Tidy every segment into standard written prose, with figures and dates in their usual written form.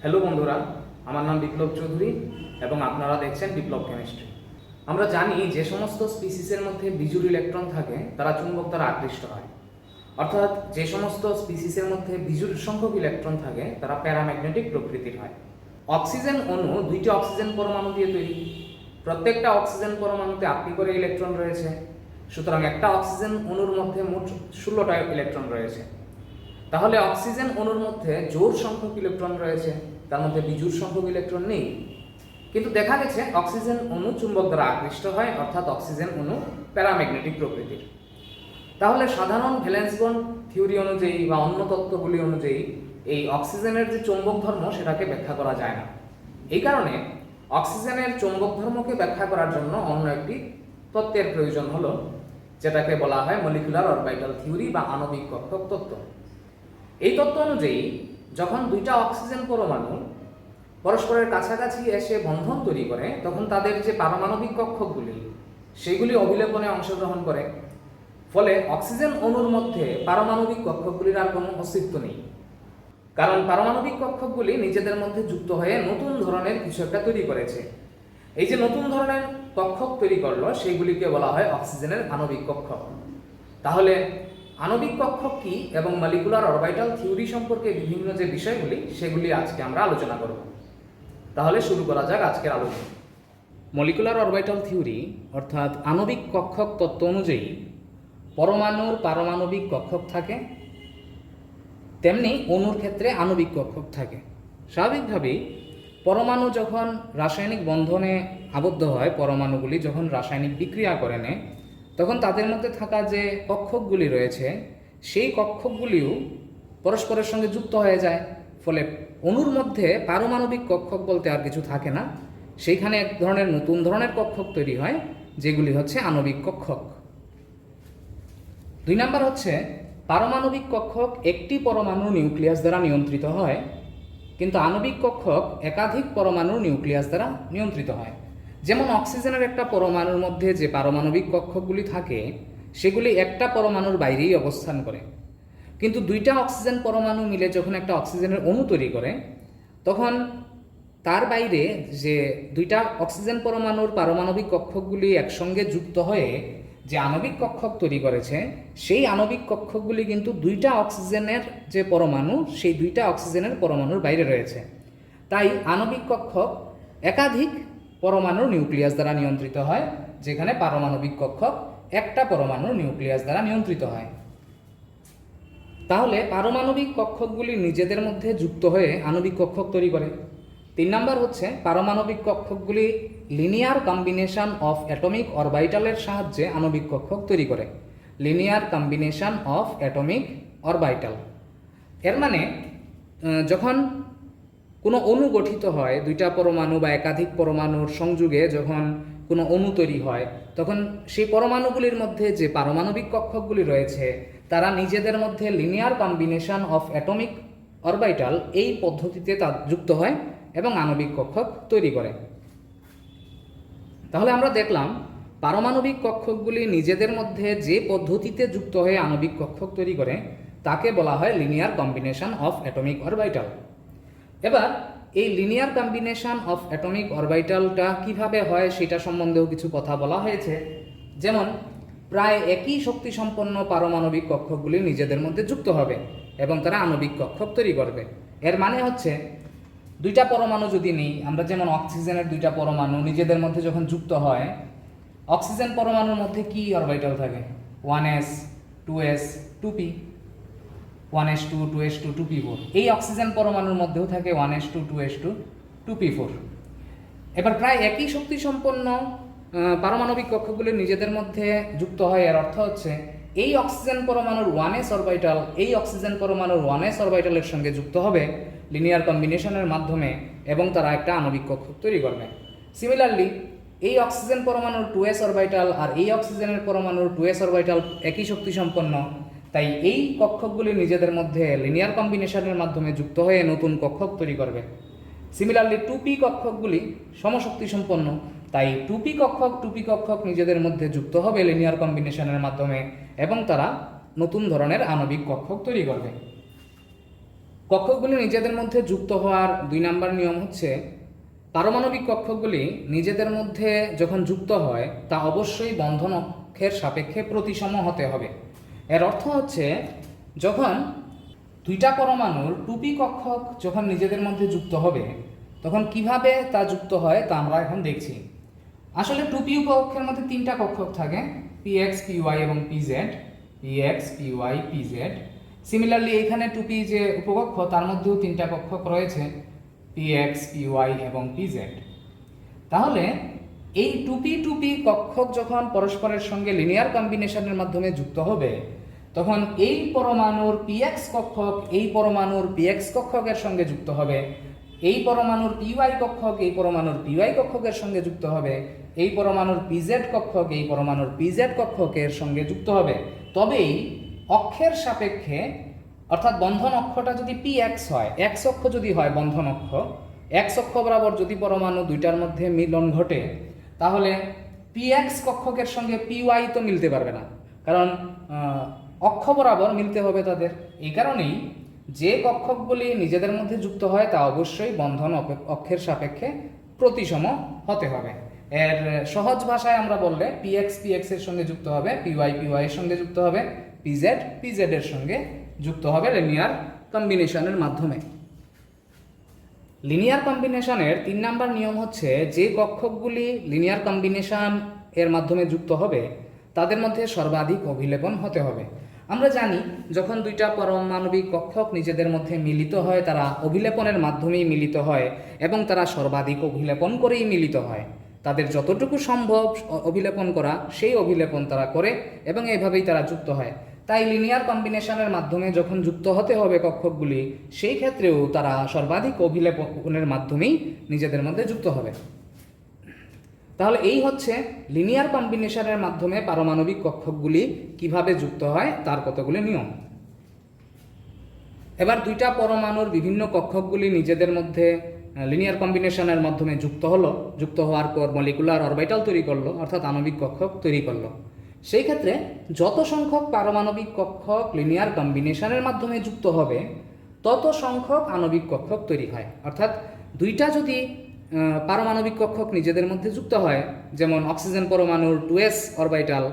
Hello বন্ধুরা, আমার নাম বিপ্লব চৌধুরী এবং আপনারা দেখছেন বিপ্লব কেমিস্ট্রি। আমরা জানি যে সমস্ত স্পিসিসের মধ্যে বিজুর ইলেকট্রন থাকে তারা চুম্বক দ্বারা আকৃষ্ট হয়, অর্থাৎ যে সমস্ত স্পিসিসের মধ্যে বিজুর সংখ্যক ইলেকট্রন থাকে তারা প্যারাম্যাগনেটিক প্রকৃতির হয়। অক্সিজেন অণু দুইটি অক্সিজেন পরমাণু দিয়ে তৈরি। প্রত্যেকটা অক্সিজেন পরমাণুতে 8টি করে ইলেকট্রন রয়েছে, সুতরাং একটা অক্সিজেন অণুর মধ্যে মোট 16টা ইলেকট্রন রয়েছে। তাহলে অক্সিজেন অণুর মধ্যে জোড় সংখ্যক ইলেকট্রন রয়েছে, তার মধ্যে বিজোড় সংখ্যক ইলেকট্রন নেই। কিন্তু দেখা গেছে অক্সিজেন অণু চুম্বক দ্বারা আকৃষ্ট হয়, অর্থাৎ অক্সিজেন অণু প্যারাম্যাগনেটিক প্রকৃতির। তাহলে সাধারণ ভ্যালেন্স বন্ড থিওরি অনুযায়ী বা অন্য তত্ত্বগুলি অনুযায়ী এই অক্সিজেনের যে চৌম্বক ধর্ম সেটাকে ব্যাখ্যা করা যায় না। এই কারণে অক্সিজেনের চৌম্বক ধর্মকে ব্যাখ্যা করার জন্য অন্য একটি তত্ত্বের প্রয়োজন হলো, যেটাকে বলা হয় মলিকুলার অরবিটাল থিওরি বা আণবিক কক্ষক তত্ত্ব। এই তত্ত্ব অনুযায়ী যখন দুইটা অক্সিজেন পরমাণু পরস্পরের কাছাকাছি এসে বন্ধন তৈরি করে তখন তাদের যে পারমাণবিক কক্ষকগুলি সেগুলি অভিলেপনে অংশগ্রহণ করে, ফলে অক্সিজেন অণুর মধ্যে পারমাণবিক কক্ষকগুলির আর কোনো অস্তিত্ব নেই। কারণ পারমাণবিক কক্ষকগুলি নিজেদের মধ্যে যুক্ত হয়ে নতুন ধরনের কিছু একটা তৈরি করেছে। এই যে নতুন ধরনের কক্ষক তৈরি করলো সেইগুলিকে বলা হয় অক্সিজেনের আণবিক কক্ষক। তাহলে আণবিক কক্ষক কি এবং মলিকুলার অরবিটাল থিওরি সম্পর্কে বিভিন্ন যে বিষয়গুলি সেগুলি আজকে আমরা আলোচনা করব। তাহলে শুরু করা যাক আজকের আলোচনা। মলিকুলার অরবিটাল থিওরি অর্থাৎ আণবিক কক্ষক তত্ত্ব অনুযায়ী পরমাণুর পারমাণবিক কক্ষক থাকে, তেমনি অণুর ক্ষেত্রে আণবিক কক্ষক থাকে। স্বাভাবিকভাবেই পরমাণু যখন রাসায়নিক বন্ধনে আবদ্ধ হয়, পরমাণুগুলি যখন রাসায়নিক বিক্রিয়া করে নেয়, তখন তাদের মধ্যে থাকা যে কক্ষকগুলি রয়েছে সেই কক্ষকগুলিও পরস্পরের সঙ্গে যুক্ত হয়ে যায়। ফলে অণুর মধ্যে পারমাণবিক কক্ষক বলতে আর কিছু থাকে না, সেইখানে এক ধরনের নতুন ধরনের কক্ষক তৈরি হয়, যেগুলি হচ্ছে আণবিক কক্ষক। 2 নাম্বার হচ্ছে পারমাণবিক কক্ষক একটি পরমাণুর নিউক্লিয়াস দ্বারা নিয়ন্ত্রিত হয়, কিন্তু আণবিক কক্ষক একাধিক পরমাণুর নিউক্লিয়াস দ্বারা নিয়ন্ত্রিত হয়। যেমন অক্সিজেনের একটা পরমাণুর মধ্যে যে পারমাণবিক কক্ষকগুলি থাকে সেগুলি একটা পরমাণুর বাইরেই অবস্থান করে, কিন্তু দুইটা অক্সিজেন পরমাণু মিলে যখন একটা অক্সিজেনের অণু তৈরি করে তখন তার বাইরে যে দুইটা অক্সিজেন পরমাণুর পারমাণবিক কক্ষকগুলি একসঙ্গে যুক্ত হয়ে যে আণবিক কক্ষক তৈরি করেছে সেই আণবিক কক্ষকগুলি কিন্তু দুইটা অক্সিজেনের যে পরমাণু সেই দুইটা অক্সিজেনের পরমাণুর বাইরে রয়েছে। তাই আণবিক কক্ষক একাধিক পরমাণুর নিউক্লিয়াস দ্বারা নিয়ন্ত্রিত হয়, যেখানে পারমাণবিক কক্ষক একটা পরমাণুর নিউক্লিয়াস দ্বারা নিয়ন্ত্রিত হয়। তাহলে পারমাণবিক কক্ষকগুলি নিজেদের মধ্যে যুক্ত হয়ে আণবিক কক্ষক তৈরি করে। 3 নাম্বার হচ্ছে পারমাণবিক কক্ষকগুলি লিনিয়ার কম্বিনেশন অফ অ্যাটমিক অরবিটালের সাহায্যে আণবিক কক্ষক তৈরি করে। Linear combination of atomic orbital এর মানে যখন কোনো অণু গঠিত হয়, দুইটা পরমাণু বা একাধিক পরমাণুর সংযোগে যখন কোনো অণু তৈরি হয় তখন সেই পরমাণুগুলির মধ্যে যে পারমাণবিক কক্ষকগুলি রয়েছে তারা নিজেদের মধ্যে linear combination of atomic orbital এই পদ্ধতিতে তা যুক্ত হয় এবং আণবিক কক্ষক তৈরি করে। তাহলে আমরা দেখলাম পারমাণবিক কক্ষকগুলি নিজেদের মধ্যে যে পদ্ধতিতে যুক্ত হয়ে আণবিক কক্ষক তৈরি করে তাকে বলা হয় linear combination of atomic orbital. এবার এই লিনিয়ার কম্বিনেশন অফ অ্যাটমিক অরবিটালটা কিভাবে হয় সেটা সম্বন্ধেও কিছু কথা বলা হয়েছে। যেমন প্রায় একই শক্তি সম্পন্ন পারমাণবিক কক্ষকগুলি নিজেদের মধ্যে যুক্ত হবে এবং তারা আণবিক কক্ষক তৈরি করবে। এর মানে হচ্ছে দুইটা পরমাণু যদি নিই আমরা, যেমন অক্সিজেনের দুইটা পরমাণু নিজেদের মধ্যে যখন যুক্ত হয়, অক্সিজেন পরমাণুর মধ্যে কি অরবিটাল থাকে? 1s 2s 2p, 1s2 2s2 2p4। এই অক্সিজেন পরমাণুর মধ্যেও থাকে 1s2 2s2 2p4। এবার প্রায় একই শক্তি সম্পন্ন পারমাণবিক কক্ষগুলি নিজেদের মধ্যে যুক্ত হয়। এর অর্থ হচ্ছে এই অক্সিজেন পরমাণুর 1s অরবিটাল এই অক্সিজেন পরমাণুর 1s অরবিটালের সঙ্গে যুক্ত হবে লিনিয়ার কম্বিনেশনের মাধ্যমে এবং তারা একটা আণবিক কক্ষক তৈরি করবে। সিমিলারলি এই অক্সিজেন পরমাণুর 2s অরবিটাল আর এই অক্সিজেনের পরমাণুর 2s অরবিটাল একই শক্তি সম্পন্ন, তাই এই কক্ষকগুলি নিজেদের মধ্যে লিনিয়ার কম্বিনেশনের মাধ্যমে যুক্ত হয়ে নতুন কক্ষক তৈরি করবে। সিমিলারলি 2p কক্ষকগুলি সমশক্তি সম্পন্ন, তাই 2p কক্ষক নিজেদের মধ্যে যুক্ত হবে লিনিয়ার কম্বিনেশনের মাধ্যমে এবং তারা নতুন ধরনের আণবিক কক্ষক তৈরি করবে। কক্ষকগুলি নিজেদের মধ্যে যুক্ত হওয়ার 2 নম্বর নিয়ম হচ্ছে, পারমাণবিক কক্ষকগুলি নিজেদের মধ্যে যখন যুক্ত হয় তা অবশ্যই বন্ধন অক্ষের সাপেক্ষে প্রতিসম হতে হবে। এর অর্থ হচ্ছে, যখন 2টা পরমাণুর 2p কক্ষক যখন নিজেদের মধ্যে যুক্ত হবে তখন কিভাবে তা যুক্ত হয় তা আমরা এখন দেখছি। আসলে 2p উপকক্ষের মধ্যে 3টা কক্ষক থাকে, px, py এবং pz, px, py, pz। Similarly এখানে 2p যে উপকক্ষ তার মধ্যেও 3টা কক্ষক রয়েছে, px, py এবং pz। তাহলে এই 2p কক্ষক যখন পরস্পরের সঙ্গে লিনিয়ার কম্বিনেশনের মাধ্যমে যুক্ত হবে তখন এই পরমাণুর px কক্ষক এই পরমাণুর px কক্ষকের সঙ্গে যুক্ত হবে, এই পরমাণুর py কক্ষক এই পরমাণুর py কক্ষকের সঙ্গে যুক্ত হবে, এই পরমাণুর pz কক্ষক এই পরমাণুর pz কক্ষকের সঙ্গে যুক্ত হবে। তবেই অক্ষের সাপেক্ষে, অর্থাৎ বন্ধন অক্ষটা যদি px হয়, x অক্ষ যদি হয় বন্ধন অক্ষ, x অক্ষ বরাবর যদি পরমাণু 2টার মধ্যে মিলন ঘটে তাহলে px কক্ষকের সঙ্গে py তো মিলতে পারবে না, কারণ অক্ষ বরাবর মিলতে হবে তাদের। এই কারণেই যে কক্ষকগুলি নিজেদের মধ্যে যুক্ত হয় তা অবশ্যই বন্ধন অক্ষের সাপেক্ষে প্রতিসম হতে হবে। এর সহজ ভাষায় আমরা বললে px এর সঙ্গে যুক্ত হবে, py এর সঙ্গে যুক্ত হবে, pz এর সঙ্গে যুক্ত হবে লিনিয়ার কম্বিনেশনের মাধ্যমে। লিনিয়ার কম্বিনেশনের 3 নম্বর নিয়ম হচ্ছে, যে কক্ষকগুলি লিনিয়ার কম্বিনেশন এর মাধ্যমে যুক্ত হবে তাদের মধ্যে সর্বাধিক অভিলেপন হতে হবে। আমরা জানি যখন 2টা পারমাণবিক কক্ষক নিজেদের মধ্যে মিলিত হয় তারা অভিলেপনের মাধ্যমেই মিলিত হয় এবং তারা সর্বাধিক অভিলেপন করেই মিলিত হয়। তাদের যতটুকু সম্ভব অভিলেপন করা সেই অভিলেপন তারা করে এবং এইভাবেই তারা যুক্ত হয়। তাই লিনিয়ার কম্বিনেশনের মাধ্যমে যখন যুক্ত হতে হবে কক্ষকগুলি, সেই ক্ষেত্রেও তারা সর্বাধিক অভিলেপনের মাধ্যমেই নিজেদের মধ্যে যুক্ত হবে। তাহলে এই হচ্ছে লিনিয়ার কম্বিনেশনের মাধ্যমে পারমাণবিক কক্ষকগুলি কিভাবে যুক্ত হয় তার কতগুলি নিয়ম। এবার 2টা পরমাণুর বিভিন্ন কক্ষকগুলি নিজেদের মধ্যে লিনিয়ার কম্বিনেশনের মাধ্যমে যুক্ত হওয়ার পর মলিকুলার অরবিটাল তৈরি করলো, অর্থাৎ আণবিক কক্ষক তৈরি করলো। সেই ক্ষেত্রে যত সংখ্যক পারমাণবিক কক্ষক লিনিয়ার কম্বিনেশনের মাধ্যমে যুক্ত হবে তত সংখ্যক আণবিক কক্ষক তৈরি হয়। অর্থাৎ 2টা যদি পারমাণবিক কক্ষক নিজেদের মধ্যে যুক্ত হয়, যেমন অক্সিজেন পরমাণুর 2s অরবিটাল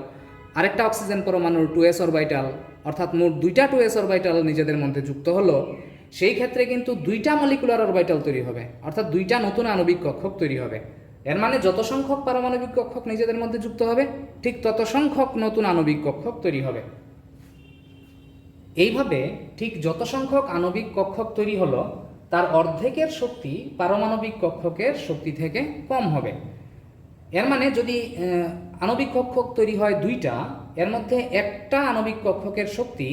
আরেকটা অক্সিজেন পরমাণুর 2s অরবিটাল, অর্থাৎ মোট 2টা 2s অরবিটাল নিজেদের মধ্যে যুক্ত হলো, সেই ক্ষেত্রে কিন্তু 2টা মলিকুলার অরবিটাল তৈরি হবে, অর্থাৎ 2টা নতুন আণবিক কক্ষক তৈরি হবে। এর মানে যত সংখ্যক পারমাণবিক কক্ষক নিজেদের মধ্যে যুক্ত হবে ঠিক তত সংখ্যক নতুন আণবিক কক্ষক তৈরি হবে। এইভাবে ঠিক যত সংখ্যক আণবিক কক্ষক তৈরি হলো তার অর্ধেকের শক্তি পারমাণবিক কক্ষকের শক্তি থেকে কম হবে। এর মানে যদি আণবিক কক্ষক তৈরি হয় 2টা, এর মধ্যে একটা আণবিক কক্ষকের শক্তি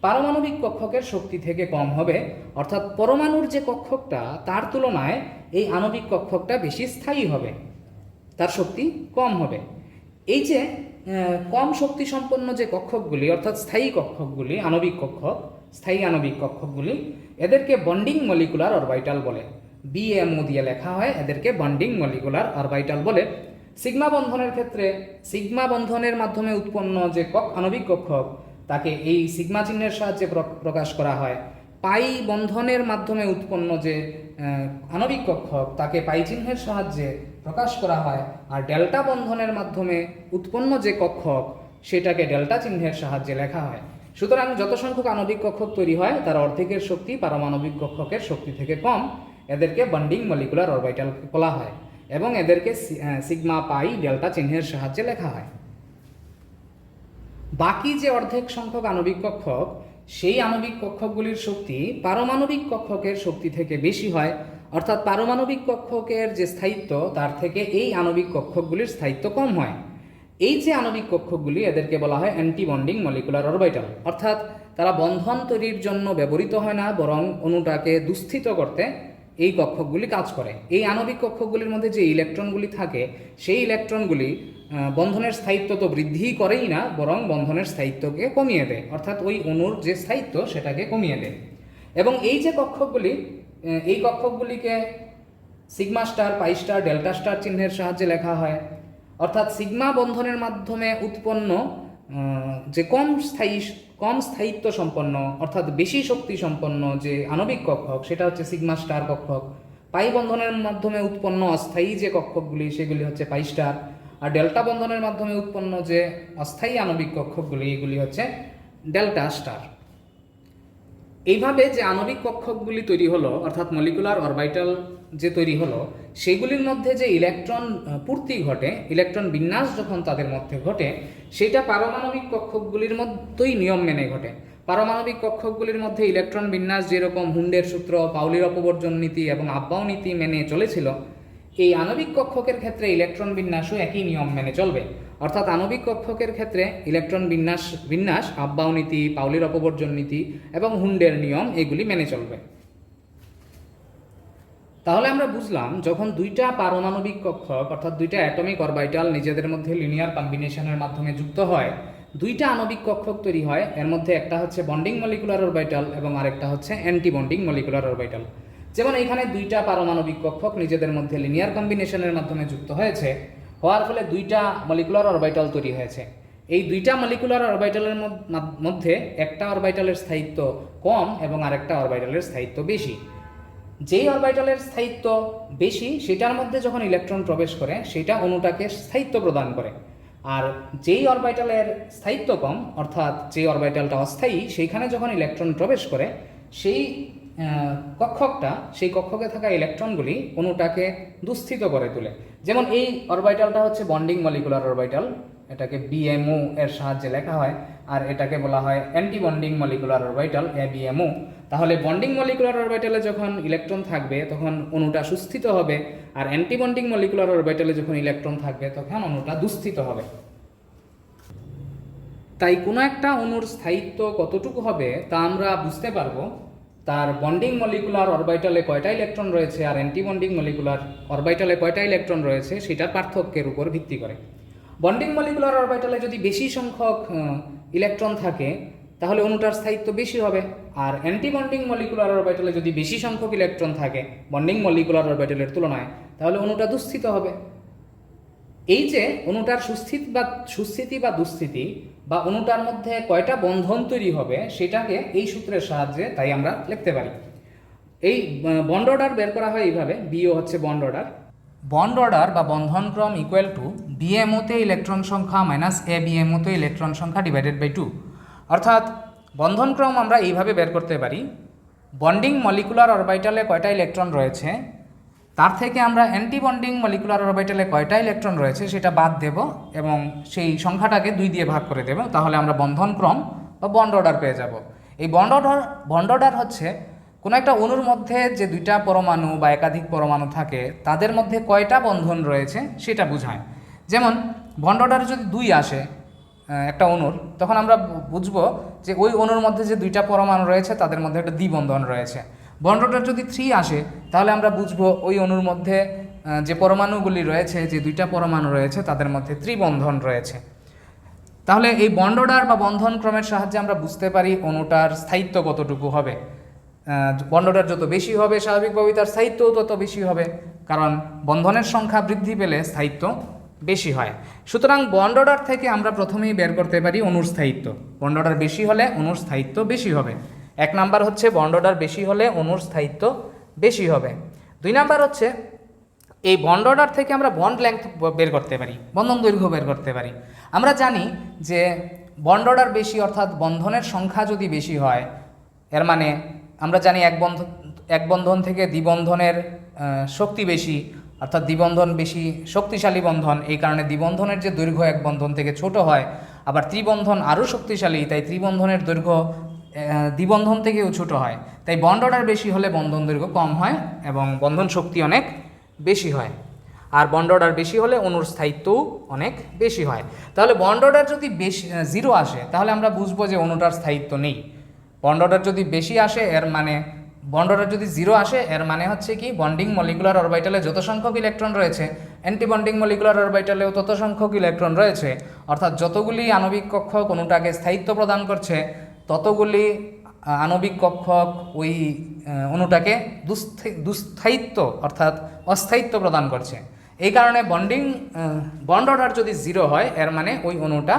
পারমাণবিক কক্ষকের শক্তি থেকে কম হবে, অর্থাৎ পরমাণুর যে কক্ষকটা তার তুলনায় এই আণবিক কক্ষকটা বেশি স্থায়ী হবে, তার শক্তি কম হবে। এই যে কম শক্তি সম্পন্ন যে কক্ষকগুলি অর্থাৎ স্থায়ী কক্ষকগুলি, আণবিক কক্ষক, স্থায়ী আণবিক কক্ষকগুলি, এদেরকে বন্ডিং মলিকুলার অরবিটাল বলে। BMO দিয়ে লেখা হয়, এদেরকে বন্ডিং মলিকুলার অরবিটাল বলে। সিগমা বন্ধনের ক্ষেত্রে সিগমা বন্ধনের মাধ্যমে উৎপন্ন যে আণবিক কক্ষক তাকে এই সিগমা চিহ্নের সাহায্যে প্রকাশ করা হয়। পাই বন্ধনের মাধ্যমে উৎপন্ন যে আণবিক কক্ষক তাকে পাই চিহ্নের সাহায্যে প্রকাশ করা হয়, আর ডেল্টা বন্ধনের মাধ্যমে উৎপন্ন যে কক্ষক সেটাকে ডেল্টা চিহ্নের সাহায্যে লেখা হয়। সুতরাং যত সংখ্যক আণবিক কক্ষক তৈরি হয় তার অর্ধেকের শক্তি পারমাণবিক কক্ষকের শক্তি থেকে কম, এদেরকে বন্ডিং মলিকুলার অরবিটাল বলা হয় এবং এদেরকে সিগমা পাই ডেল্টা চিহ্নের সাহায্যে লেখা হয়। বাকি যে অর্ধেক সংখ্যক আণবিক কক্ষক, সেই আণবিক কক্ষকগুলির শক্তি পারমাণবিক কক্ষকের শক্তি থেকে বেশি হয়, অর্থাৎ পারমাণবিক কক্ষকের যে স্থায়িত্ব তার থেকে এই আণবিক কক্ষকগুলির স্থায়িত্ব কম হয়। এই যে আণবিক কক্ষকগুলি এদেরকে বলা হয় অ্যান্টি বন্ডিং মলিকুলার অরবিটাল, অর্থাৎ তারা বন্ধন তৈরির জন্য ব্যবহৃত হয় না, বরং অণুটাকে দুঃস্থিত করতে এই কক্ষকগুলি কাজ করে। এই আণবিক কক্ষকগুলির মধ্যে যে ইলেকট্রনগুলি থাকে সেই ইলেকট্রনগুলি বন্ধনের স্থায়িত্ব তো বৃদ্ধিই করেই না, বরং বন্ধনের স্থায়িত্বকে কমিয়ে দেয়, অর্থাৎ ওই অণুর যে স্থায়িত্ব সেটাকে কমিয়ে দেয়। এবং এই যে কক্ষকগুলি, এই কক্ষকগুলিকে সিগমা স্টার, পাই স্টার, ডেল্টা স্টার চিহ্নের সাহায্যে লেখা হয়। অর্থাৎ সিগমা বন্ধনের মাধ্যমে উৎপন্ন যে কম স্থায়িত্ব সম্পন্ন অর্থাৎ বেশি শক্তি সম্পন্ন যে আণবিক কক্ষক সেটা হচ্ছে সিগমা স্টার কক্ষক। পাই বন্ধনের মাধ্যমে উৎপন্ন অস্থায়ী যে কক্ষকগুলি সেগুলি হচ্ছে পাই স্টার, আর ডেল্টা বন্ধনের মাধ্যমে উৎপন্ন যে অস্থায়ী আণবিক কক্ষকগুলি এগুলি হচ্ছে ডেল্টা স্টার। এইভাবে যে আণবিক কক্ষকগুলি তৈরি হলো অর্থাৎ মলিকুলার অরবিটাল যে তৈরি হলো সেগুলির মধ্যে যে ইলেকট্রন পূর্তি ঘটে, ইলেকট্রন বিন্যাস যখন তাদের মধ্যে ঘটে সেটা পারমাণবিক কক্ষকগুলির মধ্যেই নিয়ম মেনে ঘটে। পারমাণবিক কক্ষকগুলির মধ্যে ইলেকট্রন বিন্যাস যেরকম হুন্ডের সূত্র, পাউলির অপবর্জন নীতি এবং আব্বাও নীতি মেনে চলেছিল, এই আণবিক কক্ষকের ক্ষেত্রে ইলেকট্রন বিন্যাসও একই নিয়ম মেনে চলবে। অর্থাৎ আণবিক কক্ষকের ক্ষেত্রে ইলেকট্রন বিন্যাস আব্বাও নীতি, পাউলির অপবর্জন নীতি এবং হুন্ডের নিয়ম এগুলি মেনে চলবে। তাহলে আমরা বুঝলাম যখন দুইটা পারমাণবিক কক্ষক অর্থাৎ দুইটা অ্যাটমিক অরবিটাল নিজেদের মধ্যে লিনিয়ার কম্বিনেশনের মাধ্যমে যুক্ত হয়, দুইটা আণবিক কক্ষক তৈরি হয়। এর মধ্যে একটা হচ্ছে বন্ডিং মলিকুলার অরবিটাল এবং আরেকটা হচ্ছে অ্যান্টি বন্ডিং মলিকুলার অরবিটাল। যেমন এখানে দুইটা পারমাণবিক কক্ষক নিজেদের মধ্যে লিনিয়ার কম্বিনেশনের মাধ্যমে যুক্ত হয়েছে, হওয়ার ফলে দুইটা মলিকুলার অরবিটাল তৈরি হয়েছে। এই দুইটা মলিকুলার অরবিটালের মধ্যে একটা অরবিটালের স্থায়িত্ব কম এবং আরেকটা অরবিটালের স্থায়িত্ব বেশি। যেই অরবিটালের স্থায়িত্ব বেশি সেটার মধ্যে যখন ইলেকট্রন প্রবেশ করে সেটা অণুটাকে স্থায়িত্ব প্রদান করে, আর যেই অরবিটালের স্থায়িত্ব কম অর্থাৎ যে অরবিটালটা অস্থায়ী সেইখানে যখন ইলেকট্রন প্রবেশ করে সেই সেই কক্ষকে থাকা ইলেকট্রনগুলি অণুটাকে দুঃস্থিত করে তোলে। যেমন এই অরবিটালটা হচ্ছে বন্ডিং মলিকুলার অরবিটাল, এটাকে বিএমও এর সাহায্যে লেখা হয়, আর এটাকে বলা হয় অ্যান্টি বন্ডিং মলিকুলার অরবিটাল এবিএমও। তাহলে বন্ডিং মলিকুলার অরবিটালে যখন ইলেকট্রন থাকবে তখন অণুটা সুস্থিত হবে, আর অ্যান্টি বন্ডিং মলিকুলার অরবিটালে যখন ইলেকট্রন থাকবে তখন অণুটা দুঃস্থিত হবে। তাই কোনো একটা অণুর স্থায়িত্ব কতটুকু হবে তা আমরা বুঝতে পারবো তার বন্ডিং মলিকুলার অরবিটালে কয়টা ইলেকট্রন রয়েছে আর অ্যান্টি বন্ডিং মলিকুলার অরবিটালে কয়টা ইলেকট্রন রয়েছে সেটার পার্থক্যের উপর ভিত্তি করে। বন্ডিং মলিকুলার অরবিটালে যদি বেশি সংখ্যক ইলেকট্রন থাকে তাহলে অণুটার স্থায়িত্ব বেশি হবে, আর অ্যান্টি বন্ডিং মলিকুলার অরবিটালে যদি বেশি সংখ্যক ইলেকট্রন থাকে বন্ডিং মলিকুলার অরবিটালের তুলনায় তাহলে অণুটা দুঃস্থিত হবে। এই যে অণুটার সুস্থিতি বা দুঃস্থিতি বা অণুটার মধ্যে কয়টা বন্ধন তৈরি হবে সেটাকে এই সূত্রের সাহায্যে তাই আমরা লিখতে পারি। এই বন্ড অর্ডার বের করা হয় এইভাবে, বিও হচ্ছে বন্ড অর্ডার। বন্ড অর্ডার বা বন্ধনক্রম ইকুয়াল টু বিএমওতে ইলেকট্রন সংখ্যা মাইনাস এ বিএমওতে ইলেকট্রন সংখ্যা ডিভাইডেড বাই 2। অর্থাৎ বন্ধনক্রম আমরা এইভাবে বের করতে পারি, বন্ডিং মলিকুলার অরবিটালে কয়টা ইলেকট্রন রয়েছে তার থেকে আমরা অ্যান্টি বন্ডিং মলিকুলার অরবিটালে কয়টা ইলেকট্রন রয়েছে সেটা বাদ দেব এবং সেই সংখ্যাটাকে 2 দিয়ে ভাগ করে দেব, তাহলে আমরা বন্ধনক্রম বা বন্ড অর্ডার পেয়ে যাব। এই বন্ড অর্ডার হচ্ছে কোনো একটা অণুর মধ্যে যে দুইটা পরমাণু বা একাধিক পরমাণু থাকে তাদের মধ্যে কয়টা বন্ধন রয়েছে সেটা বোঝায়। যেমন বন্ড অর্ডারে যদি 2 আসে একটা অণুর, তখন আমরা বুঝবো যে ওই অণুর মধ্যে যে দুইটা পরমাণু রয়েছে তাদের মধ্যে একটা দ্বিবন্ধন রয়েছে। বন্ড অর্ডার যদি 3 আসে তাহলে আমরা বুঝবো ওই অণুর মধ্যে যে পরমাণুগুলি রয়েছে, যে দুইটা পরমাণু রয়েছে তাদের মধ্যে ত্রিবন্ধন রয়েছে। তাহলে এই বন্ড অর্ডার বা বন্ধন ক্রমের সাহায্যে আমরা বুঝতে পারি অণুটার স্থায়িত্ব কতটুকু হবে। বন্ড অর্ডার যত বেশি হবে স্বাভাবিকভাবেই তার স্থায়িত্বও তত বেশি হবে, কারণ বন্ধনের সংখ্যা বৃদ্ধি পেলে স্থায়িত্ব বেশি হয়। সুতরাং বন্ড অর্ডার থেকে আমরা প্রথমেই বের করতে পারি অণুর স্থায়িত্ব। বন্ড অর্ডার বেশি হলে অণুর স্থায়িত্ব বেশি হবে। 1 নাম্বার হচ্ছে বন্ড অর্ডার বেশি হলে অণুর স্থায়িত্ব বেশি হবে। 2 নাম্বার হচ্ছে এই বন্ড অর্ডার থেকে আমরা বন্ড লেংথ বের করতে পারি, বন্ধন দৈর্ঘ্য বের করতে পারি। আমরা জানি যে বন্ড অর্ডার বেশি অর্থাৎ বন্ধনের সংখ্যা যদি বেশি হয় এর মানে আমরা জানি এক বন্ধন থেকে দ্বিবন্ধনের শক্তি বেশি, অর্থাৎ দ্বিবন্ধন বেশি শক্তিশালী বন্ধন, এই কারণে দ্বিবন্ধনের যে দৈর্ঘ্য এক বন্ধন থেকে ছোট হয়। আবার ত্রিবন্ধন আরও শক্তিশালী, তাই ত্রিবন্ধনের দৈর্ঘ্য দ্বিবন্ধন থেকেও ছোট হয়। তাই বন্ড অর্ডার বেশি হলে বন্ধন দৈর্ঘ্য কম হয় এবং বন্ধন শক্তি অনেক বেশি হয়। আর বন্ড অর্ডার বেশি হলে অণুর স্থায়িত্বও অনেক বেশি হয়। তাহলে বন্ড অর্ডার যদি বেশি 0 আসে তাহলে আমরা বুঝবো যে অণুটার স্থায়িত্ব নেই। বন্ড অর্ডার যদি বেশি আসে এর মানে বন্ড অর্ডার যদি 0 আসে এর মানে হচ্ছে কি বন্ডিং মলিকুলার অরবিটালে যত সংখ্যক ইলেকট্রন রয়েছে অ্যান্টি বন্ডিং মলিকুলার অরবিটালেও তত সংখ্যক ইলেকট্রন রয়েছে, অর্থাৎ যতগুলি আণবিক কক্ষক অণুটাকে স্থায়িত্ব প্রদান করছে ততগুলি আণবিক কক্ষক ওই অণুটাকে দুস্থায়িত্ব অর্থাৎ অস্থায়িত্ব প্রদান করছে। এই কারণে বন্ড অর্ডার যদি 0 হয় এর মানে ওই অণুটা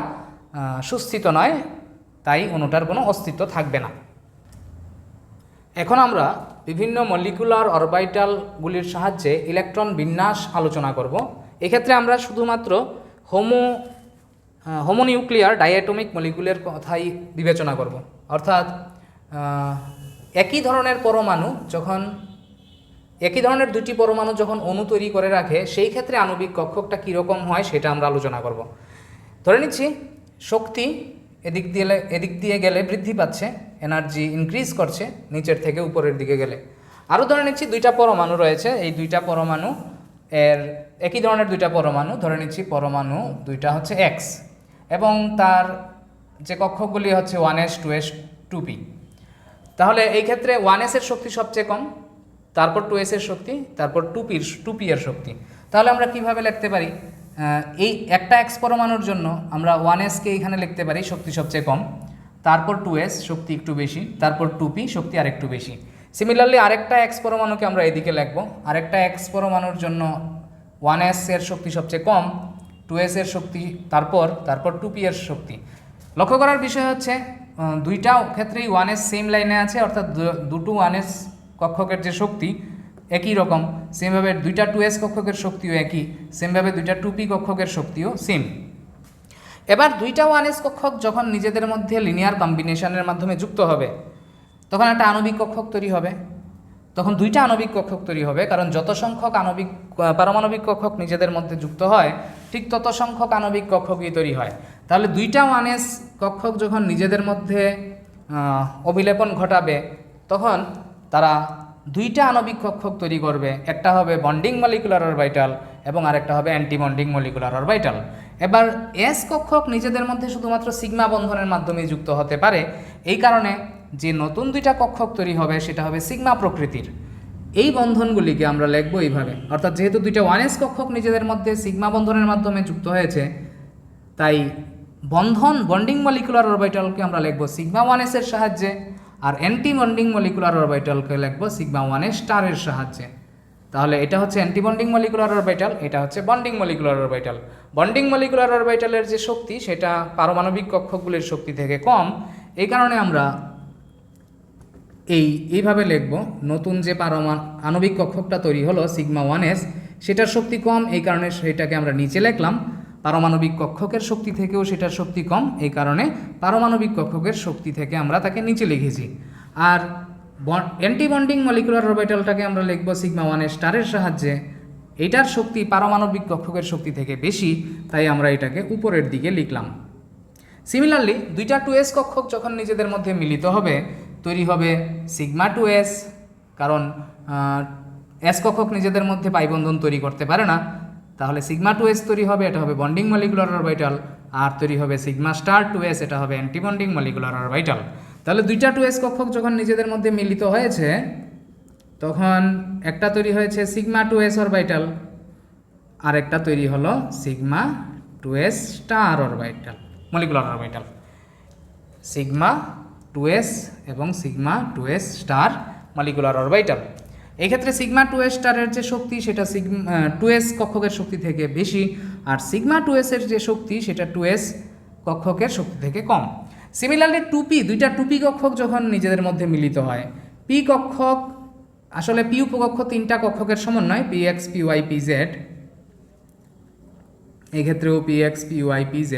সুস্থিত নয়, তাই অণুটার কোনো অস্তিত্ব থাকবে না। এখন আমরা বিভিন্ন মলিকুলার অরবিটালগুলির সাহায্যে ইলেকট্রন বিন্যাস আলোচনা করব। এক্ষেত্রে আমরা শুধুমাত্র হোমোনিউক্লিয়ার ডাইঅ্যাটমিক মলিকুলের কথাই বিবেচনা করব। অর্থাৎ একই ধরনের দুটি পরমাণু যখন অণু তৈরি করে রাখে, সেই ক্ষেত্রে আণবিক কক্ষকটা কীরকম হয় সেটা আমরা আলোচনা করব। ধরে নিচ্ছি শক্তি এদিক দিয়ে গেলে বৃদ্ধি পাচ্ছে, এনার্জি ইনক্রিজ করছে নিচের থেকে উপরের দিকে গেলে। আরও ধরে নিচ্ছি দুইটা পরমাণু রয়েছে, এই দুইটা পরমাণু একই ধরনের দুইটা পরমাণু, ধরে নিচ্ছি পরমাণু দুইটা হচ্ছে এক্স এবং তার যে কক্ষকগুলি হচ্ছে 1s 2s 2p। তাহলে এই ক্ষেত্রে 1s এর শক্তি সবচেয়ে কম, তারপর 2s এর শক্তি, তারপর 2p এর শক্তি। তাহলে আমরা কিভাবে লিখতে পারি? এই একটা এক্স পরমাণুর জন্য আমরা 1sকে এখানে লিখতে পারি শক্তি সবচেয়ে কম, তারপর 2s শক্তি একটু বেশি, তারপর 2p শক্তি আরেকটু বেশি। সিমিলারলি আরেকটা এক্স পরমাণুকে আমরা এদিকে লিখব, আরেকটা এক্স পরমাণুর জন্য 1s এর শক্তি সবচেয়ে কম, 2s এর শক্তি, তারপর 2p এর শক্তি। লক্ষ্য করার বিষয় হচ্ছে দুইটা ক্ষেত্রেই 1s সেম লাইনে আছে, অর্থাৎ দুটো 1s কক্ষকের যে শক্তি একই রকম, সেমভাবে দুইটা 2s কক্ষকের শক্তিও একই, সেমভাবে দুইটা 2p কক্ষকের শক্তিও সেম। এবার দুইটা 1s কক্ষক যখন নিজেদের মধ্যে লিনিয়ার কম্বিনেশনের মাধ্যমে যুক্ত হবে, তখন একটা আণবিক কক্ষক তৈরি হবে। তখন দুইটা আণবিক কক্ষক তৈরি হবে, কারণ যত সংখ্যক পারমাণবিক কক্ষক নিজেদের মধ্যে যুক্ত হয়, ঠিক তত সংখ্যক আণবিক কক্ষকই তৈরি হয়। তাহলে দুইটা 1s কক্ষক যখন নিজেদের মধ্যে অভিলেপন ঘটাবে, তখন তারা দুইটা আণবিক কক্ষক তৈরি করবে, একটা হবে বন্ডিং মলিকুলার অরবিটাল এবং আরেকটা হবে অ্যান্টি বন্ডিং মলিকুলার অরবিটাল। এবার এস কক্ষক নিজেদের মধ্যে শুধুমাত্র সিগমা বন্ধনের মাধ্যমে যুক্ত হতে পারে, এই কারণে যে নতুন দুইটা কক্ষক তৈরি হবে সেটা হবে সিগমা প্রকৃতির। এই বন্ধনগুলিকে আমরা লিখব এইভাবে, অর্থাৎ যেহেতু দুইটা 1s কক্ষক নিজেদের মধ্যে সিগমা বন্ধনের মাধ্যমে যুক্ত হয়েছে, তাই বন্ডিং মলিকুলার অরবিটালকে আমরা লিখব সিগমা 1s এর সাহায্যে, আর অ্যান্টি বন্ডিং মলিকুলার অরবিটালকে লিখব সিগমা 1s স্টারের সাহায্যে। তাহলে এটা হচ্ছে অ্যান্টি বন্ডিং মলিকুলার অরবিটাল, এটা হচ্ছে bonding molecular orbital. Bonding molecular অরবিটালের যে শক্তি সেটা পারমাণবিক কক্ষকগুলির শক্তি থেকে কম, এই কারণে আমরা এইভাবে লিখব, নতুন যে আণবিক কক্ষকটা তৈরি হলো সিগমা 1s, সেটার শক্তি কম, এই কারণে সেটাকে আমরা নিচে লিখলাম। পারমাণবিক কক্ষকের শক্তি থেকেও সেটার শক্তি কম, এই কারণে পারমাণবিক কক্ষকের শক্তি থেকে আমরা তাকে নিচে লিখেছি। আর অ্যান্টি বন্ডিং মলিকুলার অরবিটালটাকে আমরা লিখব সিগমা 1s স্টারের সাহায্যে। এইটার শক্তি পারমাণবিক কক্ষকের শক্তি থেকে বেশি, তাই আমরা এটাকে উপরের দিকে লিখলাম। সিমিলারলি দুইটা 2s কক্ষক যখন নিজেদের মধ্যে মিলিত হবে, তৈরি হবে সিগমা 2s, কারণ এস কক্ষক নিজেদের মধ্যে পাই বন্ধন তৈরি করতে পারে না, তাহলে সিগমা 2s তৈরি হবে, এটা হবে বন্ডিং মলিকুলার অরবিটাল, আর তৈরি হবে সিগমা স্টার 2s, এটা হবে অ্যান্টি বন্ডিং মলিকুলার অরবিটাল। তাহলে দুইটা 2s কক্ষক যখন নিজেদের মধ্যে মিলিত হয়েছে, তখন একটা তৈরি হয়েছে সিগমা 2s অরবিটাল, আর একটা তৈরি হলো sigma 2s star orbital molecular orbital. Sigma 2s এবং sigma 2s star molecular orbital. এক্ষেত্রে সিগমা 2s স্টারের যে শক্তি সেটা 2s কক্ষকের শক্তি থেকে বেশি, আর সিগমা 2s এর যে শক্তি সেটা 2s কক্ষকের শক্তি থেকে কম। সিমিলারলি 2p, দুইটা 2p কক্ষক যখন নিজেদের মধ্যে মিলিত হয়, p কক্ষক আসলে p উপকক্ষ তিনটা কক্ষকের সমন্বয়, px py pz, এক্ষেত্রেও px py pz,